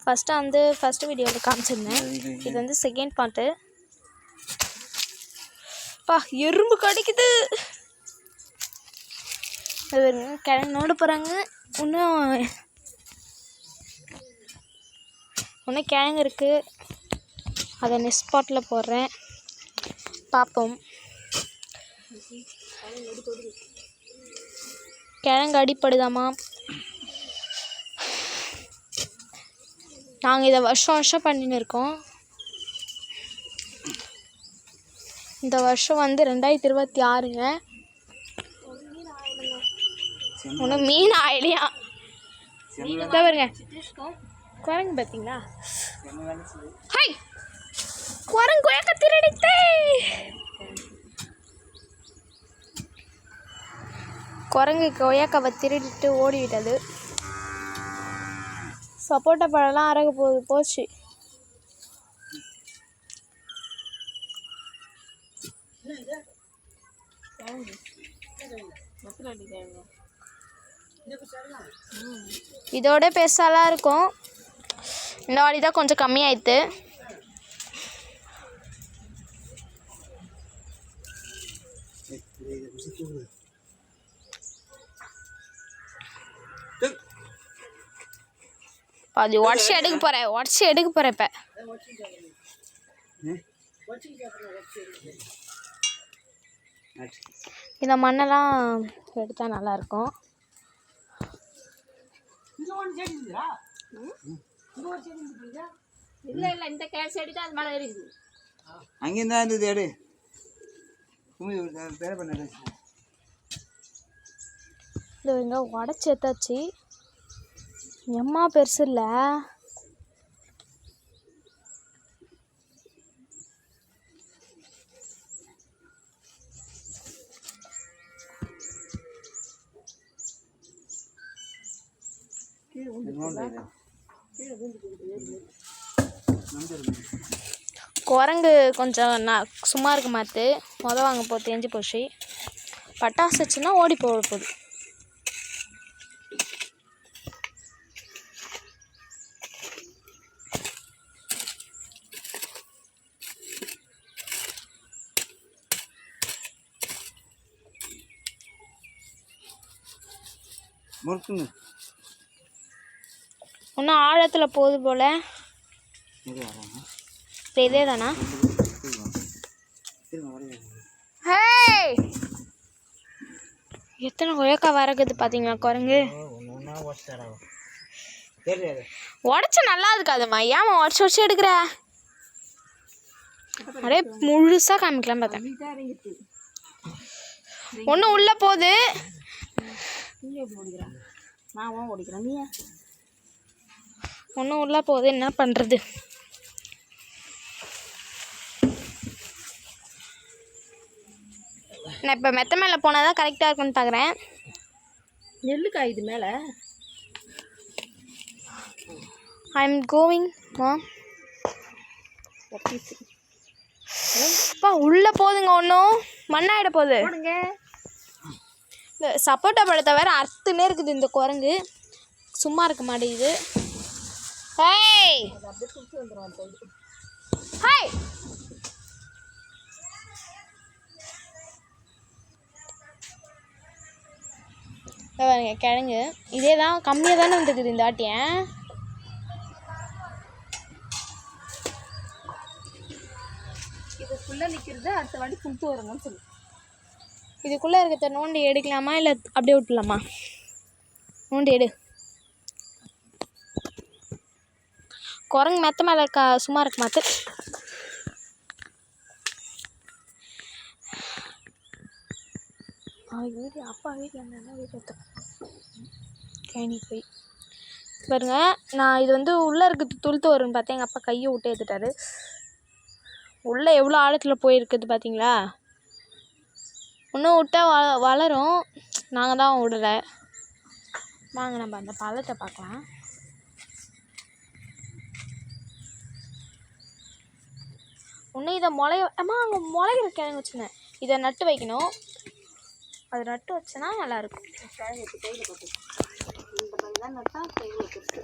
First வீடியோவில் காமிச்சிருந்தேன். இது வந்து செகண்ட் பார்ட்டு. பா எறும்பு கடிக்குது. அது கிழங்கு நோட போகிறாங்க. இன்னும் கிழங்கு இருக்குது. அதை நெக்ஸ்ட் ஸ்பாட்டில் போடுறேன், பார்ப்போம். கிழங்கு அடிப்படுதாமா. நாங்கள் இதை வருஷம் பண்ணின்னு இருக்கோம். இந்த வருஷம் வந்து 2026ங்க. ஒன்றும் மீன் ஆயிலையா பாருங்க. குரங்கு பார்த்தீங்களா? ஹாய், குரங்கு கொயக்க திருடித்தே. குரங்கு கொய்யாக்காவை திருடிட்டு ஓடிவிட்டது. சப்போட்டா பழம்லாம் அறக போச்சு. இதோட பெருசாலாம் இருக்கும். இந்த வாடி தான் கொஞ்சம் கம்மியாயிடுது. அது உடச்சி எடுக்க போகிறேன் இப்போ. இந்த மண்ணெல்லாம் எடுத்தால் நல்லாயிருக்கும். இல்லை இந்த செடி தான் அது மேலே இருக்குது. அங்கேருந்தா இருந்தது எடு. இங்கே உடச்சி எடுத்தாச்சு. எம்மா பெருசு இல்லை. குரங்கு கொஞ்சம் சும்மா இருக்க மாற்று. வாங்க தேஞ்சு போச்சு. பட்டாசு வச்சுன்னா ஓடி போகுது. இன்னும் ஆழத்தில் போகுது போல. இதே தானா? எத்தனை கொய்யாக்கா வரக்குது பார்த்தீங்களா குரங்கு? உடச்சா நல்லா இருக்காதுமா. ஏமா உடச்சி எடுக்கிற? அப்படியே முழுசாக காமிக்கலாம் பார்த்தேன். ஒன்றும் உள்ளே போகுது. ஒன்றும் உள்ளே போகுது. என்ன பண்ணுறது? நான் இப்போ மெத்த மேலே போனால் தான் கரெக்டாக இருக்குன்னு பார்க்குறேன். நெல்லுக்கா இது மேலே ஐ எம் கோவிங். அப்பா உள்ளே போகுதுங்க. ஒன்றும் மண்ணாயிட போகுது. இந்த சப்போட்டா பழத்தை வேறு அறுத்துனே இருக்குது இந்த குரங்கு. சும்மா இருக்க மாட்டேங்குது. ஹேய் ஹாய், பாருங்க கிழங்கு. இதே தான் கம்மியாக தானே வந்துருக்குது இந்த ஆட்டியன். இதுக்குள்ளே நிற்கிறது அடுத்த வாட்டி புழுத்து வருங்கன்னு சொல்லு. இதுக்குள்ளே இருக்கிறத நோண்டி எடுக்கலாமா இல்லை அப்படியே விட்டுலாமா? நோண்டி எடு. குரங்கு மெத்த மேலே சும்மா இருக்க மாற்று. அப்பா வீட்டில் இருந்தால் வீட்டில் கேணி போய் பாருங்க. நான் இது வந்து உள்ளே இருக்கிறது துளுத்து வரும்னு பார்த்தேன். எங்கள் அப்பா கையை விட்டு எடுத்துட்டாரு. உள்ளே எவ்வளோ ஆழத்தில் போயிருக்குது பார்த்தீங்களா? இன்னும் விட்டால் வளரும். நாங்கள் தான் விடலை. வாங்க நம்ம அந்த பழத்தை பார்க்கலாம். இன்னும் இதை அங்கே முளைகிற கிழங்கு வச்சுனேன். இதை நட்டு வைக்கணும். அது நட்டு வச்சனா நல்லாயிருக்கும். கையில் போட்டு இந்த பையன் தான் நட்டா கையில் வச்சுருக்கு.